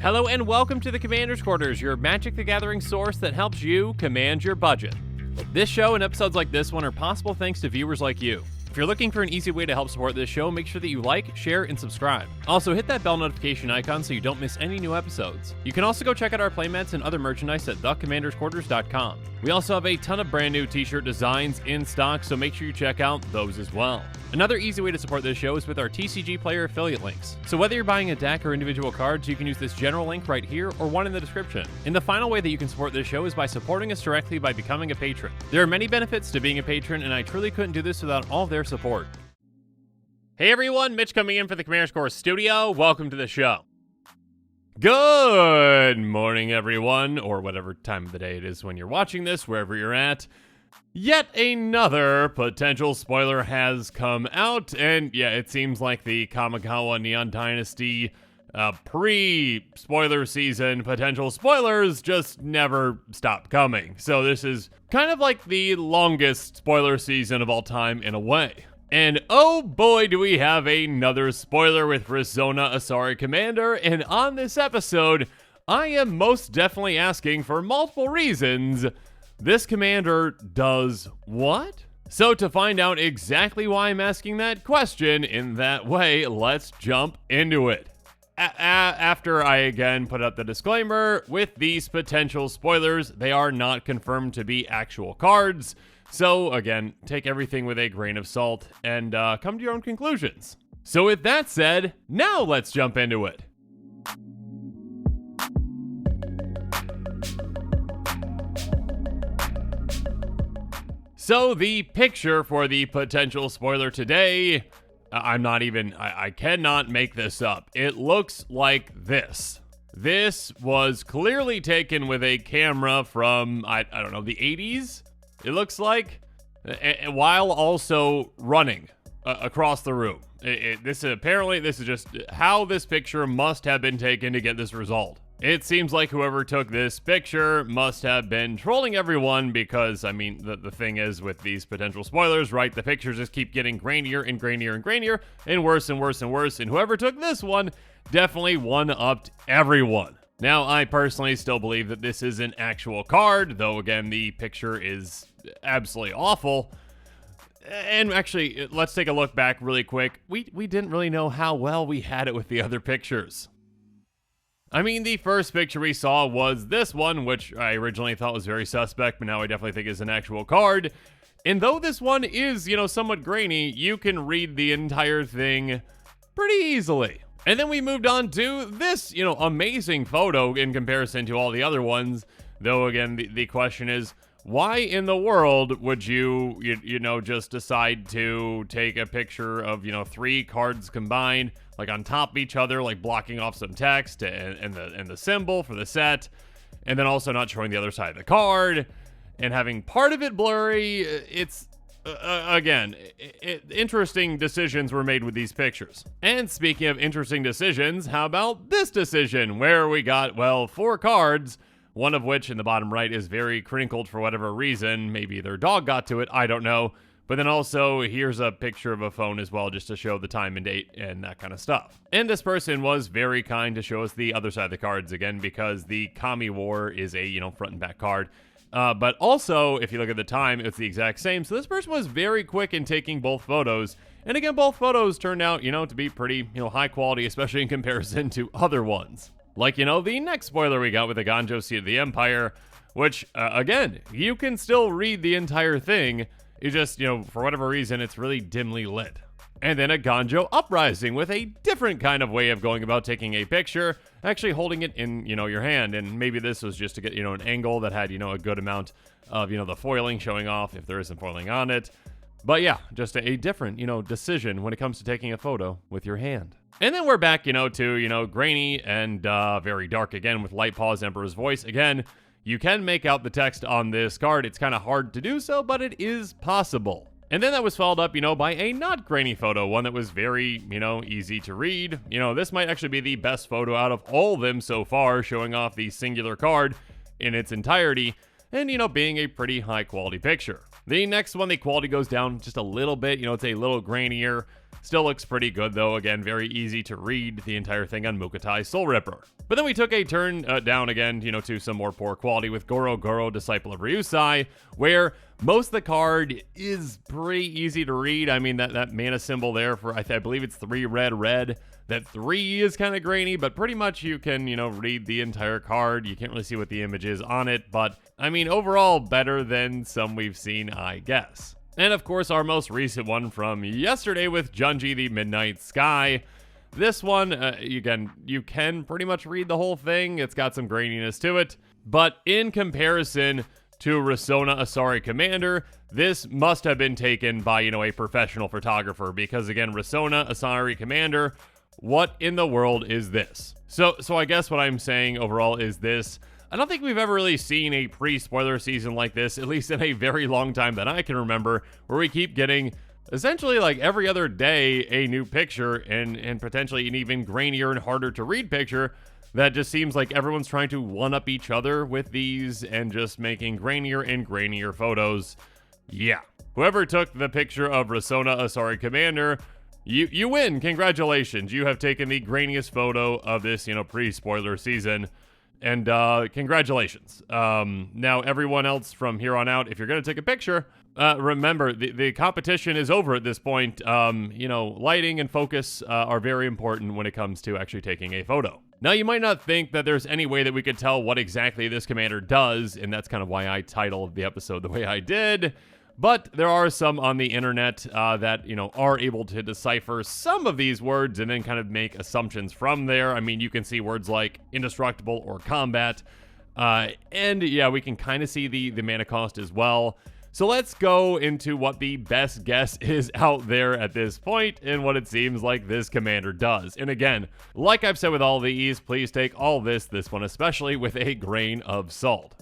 Hello and welcome to the Commander's Quarters, your Magic the Gathering source that helps you command your budget. This show and episodes like this one are possible thanks to viewers like you. If you're looking for an easy way to help support this show, make sure that you like, share, and subscribe. Also, hit that bell notification icon so you don't miss any new episodes. You can also go check out our playmats and other merchandise at thecommandersquarters.com. We also have a ton of brand new t-shirt designs in stock, so make sure you check out those as well. Another easy way to support this show is with our TCG Player affiliate links. So whether you're buying a deck or individual cards, you can use this general link right here or one in the description. And the final way that you can support this show is by supporting us directly by becoming a patron. There are many benefits to being a patron, and I truly couldn't do this without all of their support. Hey everyone, Mitch coming in for the Commander's Core Studio. Welcome to the show. Good morning everyone, or whatever time of the day it is when you're watching this, wherever you're at. Yet another potential spoiler has come out, and yeah, it seems like the Kamigawa Neon Dynasty pre-spoiler season potential spoilers just never stop coming. So this is kind of like the longest spoiler season of all time in a way. And oh boy, do we have another spoiler with Risona Asari Commander, and on this episode, I am most definitely asking for multiple reasons. This commander does what? So to find out exactly why I'm asking that question in that way, let's jump into it. After I again put up the disclaimer, with these potential spoilers, they are not confirmed to be actual cards. So again, take everything with a grain of salt and come to your own conclusions. So with that said, now let's jump into it. So the picture for the potential spoiler today, I cannot make this up. It looks like this. This was clearly taken with a camera from, I don't know, the 80s, it looks like, while also running across the room. This is just how this picture must have been taken to get this result. It seems like whoever took this picture must have been trolling everyone because, I mean, the thing is with these potential spoilers, right? The pictures just keep getting grainier and grainier and grainier and worse and worse and worse. And whoever took this one definitely one-upped everyone. Now, I personally still believe that this is an actual card, though, again, the picture is absolutely awful. And actually, let's take a look back really quick. We didn't really know how well we had it with the other pictures. I mean, the first picture we saw was this one, which I originally thought was very suspect, but now I definitely think is an actual card. And though this one is, somewhat grainy, you can read the entire thing pretty easily. And then we moved on to this, amazing photo in comparison to all the other ones. Though, again, the question is, why in the world would you just decide to take a picture of, 3 cards combined, like on top of each other, like blocking off some text and the symbol for the set, and then also not showing the other side of the card, and having part of it blurry? It's, again, interesting decisions were made with these pictures. And speaking of interesting decisions, how about this decision, where we got, 4 cards, one of which in the bottom right is very crinkled for whatever reason. Maybe their dog got to it, I don't know. But then also, here's a picture of a phone as well, just to show the time and date and that kind of stuff. And this person was very kind to show us the other side of the cards again, because the Kami War is a, front and back card. But also, if you look at the time, it's the exact same. So this person was very quick in taking both photos. And again, both photos turned out, to be pretty, high quality, especially in comparison to other ones. Like, the next spoiler we got with the Ganjo Seat of the Empire, which, again, you can still read the entire thing. It's just, for whatever reason, it's really dimly lit. And then a Ganjo Uprising with a different kind of way of going about taking a picture, actually holding it in, your hand. And maybe this was just to get, an angle that had, a good amount of, the foiling showing off if there isn't foiling on it. But yeah, just a different, decision when it comes to taking a photo with your hand. And then we're back, to, grainy and very dark again with Light Paws Emperor's Voice. Again, you can make out the text on this card. It's kind of hard to do so, but it is possible. And then that was followed up, by a not grainy photo, one that was very, easy to read. This might actually be the best photo out of all of them so far, showing off the singular card in its entirety and, being a pretty high quality picture. The next one, the quality goes down just a little bit. You know, it's a little grainier. Still looks pretty good, though. Again, very easy to read the entire thing on Mukotai Soul Ripper. But then we took a turn down again, you know, to some more poor quality with Goro Goro, Disciple of Ryusai, where most of the card is pretty easy to read. I mean, that mana symbol there for, I believe it's 3 red, red. That 3 is kind of grainy, but pretty much you can, you know, read the entire card. You can't really see what the image is on it, but I mean, overall, better than some we've seen, I guess. And of course, our most recent one from yesterday with Junji the Midnight Sky. This one, again, you can pretty much read the whole thing. It's got some graininess to it, but in comparison to Risona Asari Commander, this must have been taken by, you know, a professional photographer, because again, Risona Asari Commander, what in the world is this? So I guess what I'm saying overall is this. I don't think we've ever really seen a pre-spoiler season like this, at least in a very long time that I can remember, where we keep getting essentially like every other day a new picture and potentially an even grainier and harder to read picture that just seems like everyone's trying to one-up each other with these and just making grainier and grainier photos. Yeah. Whoever took the picture of Risona Asari Commander, you win. Congratulations. You have taken the grainiest photo of this, you know, pre-spoiler season. And congratulations. Now, everyone else from here on out, if you're going to take a picture, remember, the competition is over at this point. You know, lighting and focus are very important when it comes to actually taking a photo. Now, you might not think that there's any way that we could tell what exactly this commander does, and that's kind of why I titled the episode the way I did. But there are some on the internet that, you know, are able to decipher some of these words and then kind of make assumptions from there. I mean, you can see words like indestructible or combat. And yeah, we can kind of see the mana cost as well. So let's go into what the best guess is out there at this point and what it seems like this commander does. And again, like I've said with all these, please take all this one especially, with a grain of salt.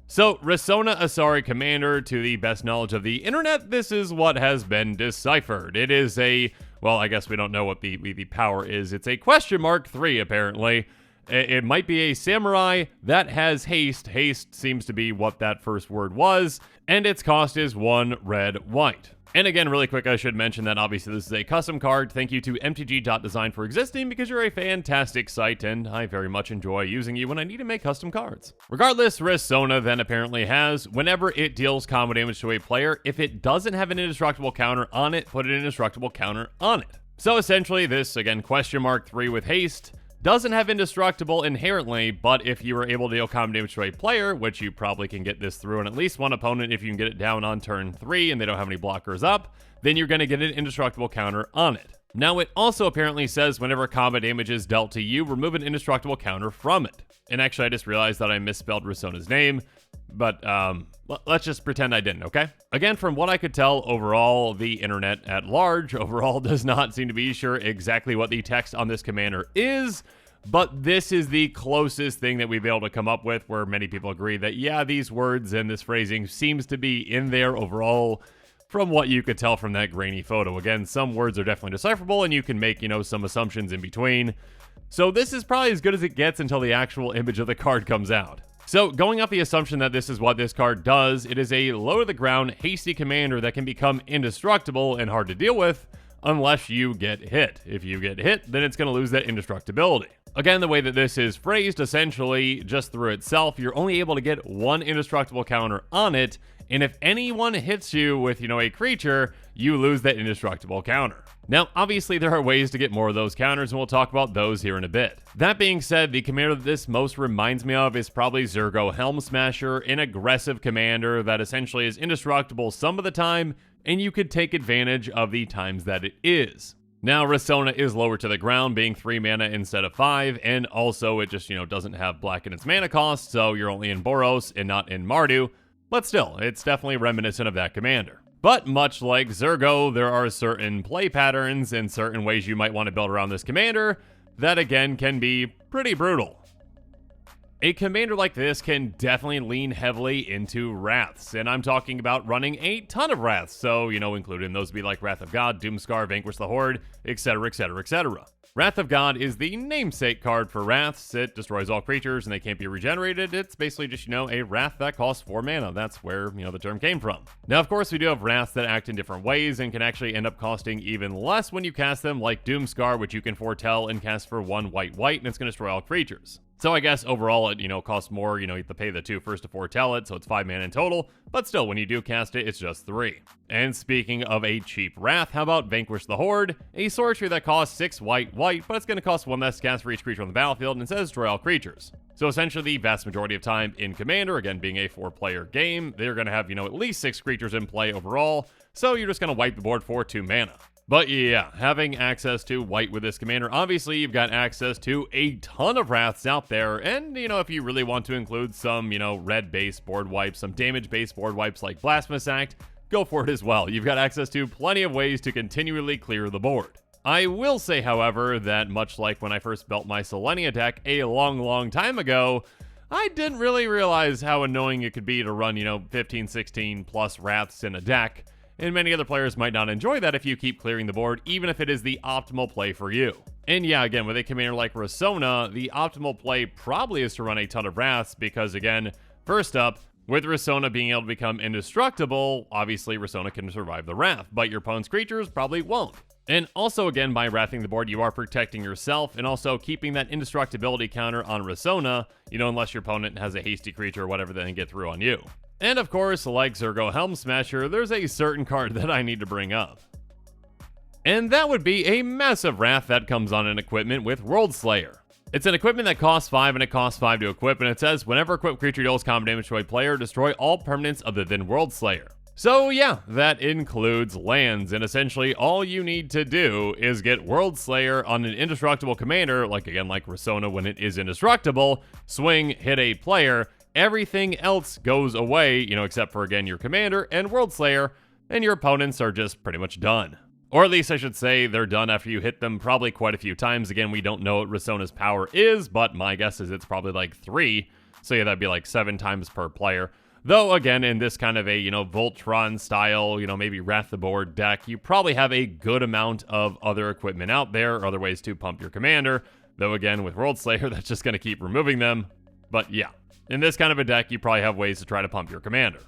So, Risona Asari Commander, to the best knowledge of the internet, this is what has been deciphered. It is a, well, I guess we don't know what the power is. It's a question mark 3, apparently. It might be a samurai that has haste. Haste seems to be what that first word was. And its cost is 1 red, white. And again, really quick, I should mention that obviously this is a custom card. Thank you to MTG.design for existing, because you're a fantastic site and I very much enjoy using you when I need to make custom cards. Regardless, Risona then apparently has, whenever it deals combo damage to a player, if it doesn't have an indestructible counter on it, put an indestructible counter on it. So essentially this, again, question mark 3 with haste, doesn't have indestructible inherently, but if you were able to deal combo damage to a player, which you probably can get this through on at least one opponent if you can get it down on turn 3 and they don't have any blockers up, then you're going to get an indestructible counter on it. Now, it also apparently says whenever combat damage is dealt to you, remove an indestructible counter from it. And actually, I just realized that I misspelled Risona's name, but let's just pretend I didn't, okay? Again, from what I could tell, overall, the internet at large overall does not seem to be sure exactly what the text on this commander is, but this is the closest thing that we've been able to come up with where many people agree that, yeah, these words and this phrasing seems to be in there overall from what you could tell from that grainy photo. Again, some words are definitely decipherable and you can make, you know, some assumptions in between. So this is probably as good as it gets until the actual image of the card comes out. So going off the assumption that this is what this card does, it is a low-to-the-ground, hasty commander that can become indestructible and hard to deal with unless you get hit. If you get hit, then it's going to lose that indestructibility. Again, the way that this is phrased, essentially, just through itself, you're only able to get 1 indestructible counter on it, and if anyone hits you with, you know, a creature, you lose that indestructible counter. Now, obviously, there are ways to get more of those counters, and we'll talk about those here in a bit. That being said, the commander that this most reminds me of is probably Zergo Helm Smasher, an aggressive commander that essentially is indestructible some of the time, and you could take advantage of the times that it is. Now, Risona is lower to the ground, being 3 mana instead of 5, and also it just, you know, doesn't have black in its mana cost, so you're only in Boros and not in Mardu, but still, it's definitely reminiscent of that commander. But much like Zergo, there are certain play patterns and certain ways you might want to build around this commander that, again, can be pretty brutal. A commander like this can definitely lean heavily into Wraths, and I'm talking about running a ton of Wraths, so, included in those would be like Wrath of God, Doomscar, Vanquish the Horde, etc, etc, etc. Wrath of God is the namesake card for Wraths. It destroys all creatures and they can't be regenerated. It's basically just, a Wrath that costs 4 mana. That's where, the term came from. Now, of course, we do have Wraths that act in different ways and can actually end up costing even less when you cast them, like Doomscar, which you can foretell and cast for 1 white, and it's going to destroy all creatures. So I guess overall it, costs more, you have to pay the 2 first to foretell it, so it's 5 mana in total, but still, when you do cast it, it's just 3. And speaking of a cheap Wrath, how about Vanquish the Horde? A sorcery that costs 6 white, but it's going to cost 1 less to cast for each creature on the battlefield, and it says destroy all creatures. So essentially, the vast majority of time in Commander, again being a 4-player game, they're going to have, at least 6 creatures in play overall, so you're just going to wipe the board for 2 mana. But yeah, having access to white with this commander, obviously you've got access to a ton of Wraths out there, and, if you really want to include some, red-based board wipes, some damage-based board wipes like Blasphemous Act, go for it as well. You've got access to plenty of ways to continually clear the board. I will say, however, that much like when I first built my Selenia deck a long time ago, I didn't really realize how annoying it could be to run, 15, 16 plus Wraths in a deck. And many other players might not enjoy that if you keep clearing the board, even if it is the optimal play for you. And yeah, again, with a commander like Risona, the optimal play probably is to run a ton of Wraths because, again, first up, with Risona being able to become indestructible, obviously Risona can survive the Wrath, but your opponent's creatures probably won't. And also, again, by wrathing the board, you are protecting yourself and also keeping that indestructibility counter on Risona, unless your opponent has a hasty creature or whatever that can get through on you. And of course, like Zergo Helm Smasher, there's a certain card that I need to bring up. And that would be a massive Wrath that comes on an equipment with World Slayer. It's an equipment that costs 5 and it costs 5 to equip, and it says, whenever equipped creature deals combat damage to a player, destroy all permanents other than World Slayer. So yeah, that includes lands, and essentially all you need to do is get World Slayer on an indestructible commander, like Risona when it is indestructible, swing, hit a player. Everything else goes away, except for, again, your commander and World Slayer, and your opponents are just pretty much done. Or at least I should say they're done after you hit them probably quite a few times. Again, we don't know what Risona's power is, but my guess is it's probably like 3, so yeah, that'd be like 7 times per player. Though, again, in this kind of a, Voltron style, maybe Wrath the Board deck, you probably have a good amount of other equipment out there, or other ways to pump your commander. Though, again, with World Slayer, that's just going to keep removing them. But yeah. In this kind of a deck, you probably have ways to try to pump your commander.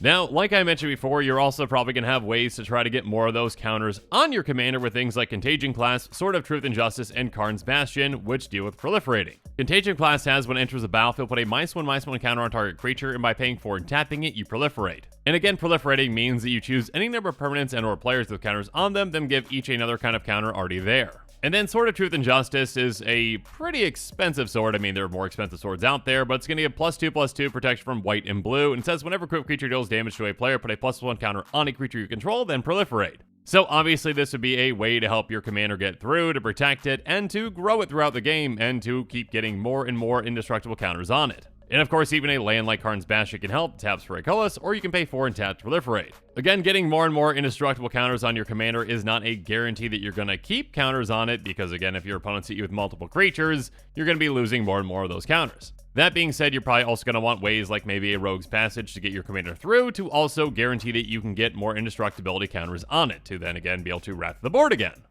Now, like I mentioned before, you're also probably going to have ways to try to get more of those counters on your commander with things like Contagion Class, Sword of Truth and Justice, and Karn's Bastion, which deal with proliferating. Contagion Class has, when it enters the battlefield, put a -1/-1 counter on target creature, and by paying 4 and tapping it, you proliferate. And again, proliferating means that you choose any number of permanents and or players with counters on them, then give each another kind of counter already there. And then Sword of Truth and Justice is a pretty expensive sword. I mean, there are more expensive swords out there, but it's going to give +2/+2 protection from white and blue. And it says whenever equipped creature deals damage to a player, put a +1 counter on a creature you control, then proliferate. So obviously this would be a way to help your commander get through, to protect it, and to grow it throughout the game, and to keep getting more and more indestructible counters on it. And of course, even a land like Karn's Bastion can help, taps for a colorless, or you can pay 4 and tap to proliferate. Again, getting more and more indestructible counters on your commander is not a guarantee that you're going to keep counters on it, because again, if your opponents hit you with multiple creatures, you're going to be losing more and more of those counters. That being said, you're probably also going to want ways like maybe a Rogue's Passage to get your commander through, to also guarantee that you can get more indestructibility counters on it, to then again be able to wrath the board again.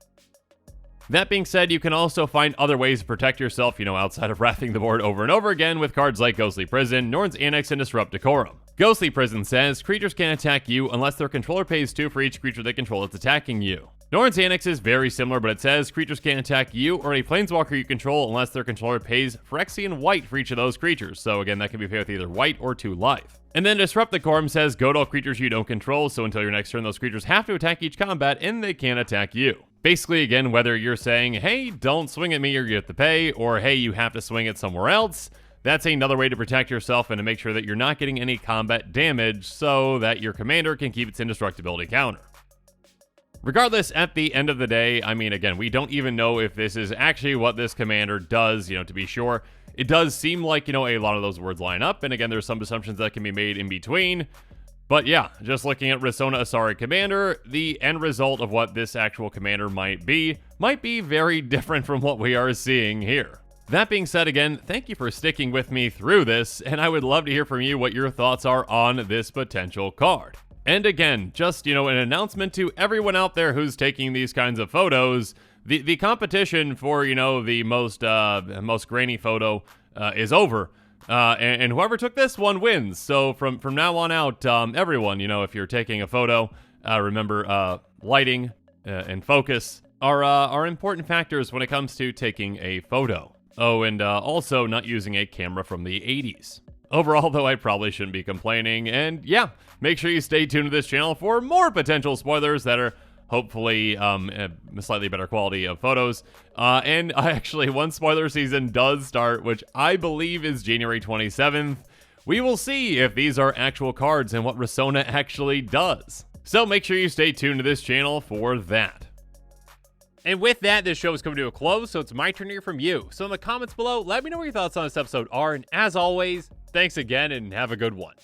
That being said, you can also find other ways to protect yourself, outside of wrathing the board over and over again with cards like Ghostly Prison, Norn's Annex, and Disrupt Decorum. Ghostly Prison says, creatures can't attack you unless their controller pays 2 for each creature they control that's attacking you. Norn's Annex is very similar, but it says, creatures can't attack you or a planeswalker you control unless their controller pays Phyrexian white for each of those creatures, so again, that can be paid with either white or 2 life. And then Disrupt Decorum says, go to all creatures you don't control, so until your next turn, those creatures have to attack each combat, and they can't attack you. Basically, again, whether you're saying, hey, don't swing at me or you have to pay, or hey, you have to swing it somewhere else, that's another way to protect yourself and to make sure that you're not getting any combat damage so that your commander can keep its indestructibility counter. Regardless, at the end of the day, I mean, again, we don't even know if this is actually what this commander does, to be sure. It does seem like, a lot of those words line up, and again, there's some assumptions that can be made in between. But yeah, just looking at Risona Asari Commander, the end result of what this actual commander might be very different from what we are seeing here. That being said, again, thank you for sticking with me through this, and I would love to hear from you what your thoughts are on this potential card. And again, just, an announcement to everyone out there who's taking these kinds of photos. The competition for, the most grainy photo is over. And whoever took this one wins. So from now on out, everyone, if you're taking a photo, remember lighting and focus are important factors when it comes to taking a photo. Oh, and also not using a camera from the 80s. Overall, though, I probably shouldn't be complaining. And yeah, make sure you stay tuned to this channel for more potential spoilers that are hopefully a slightly better quality of photos. And actually, once spoiler season does start, which I believe is January 27th, we will see if these are actual cards and what Risona actually does. So make sure you stay tuned to this channel for that. And with that, this show is coming to a close, so it's my turn to hear from you. So in the comments below, let me know what your thoughts on this episode are, and as always, thanks again and have a good one.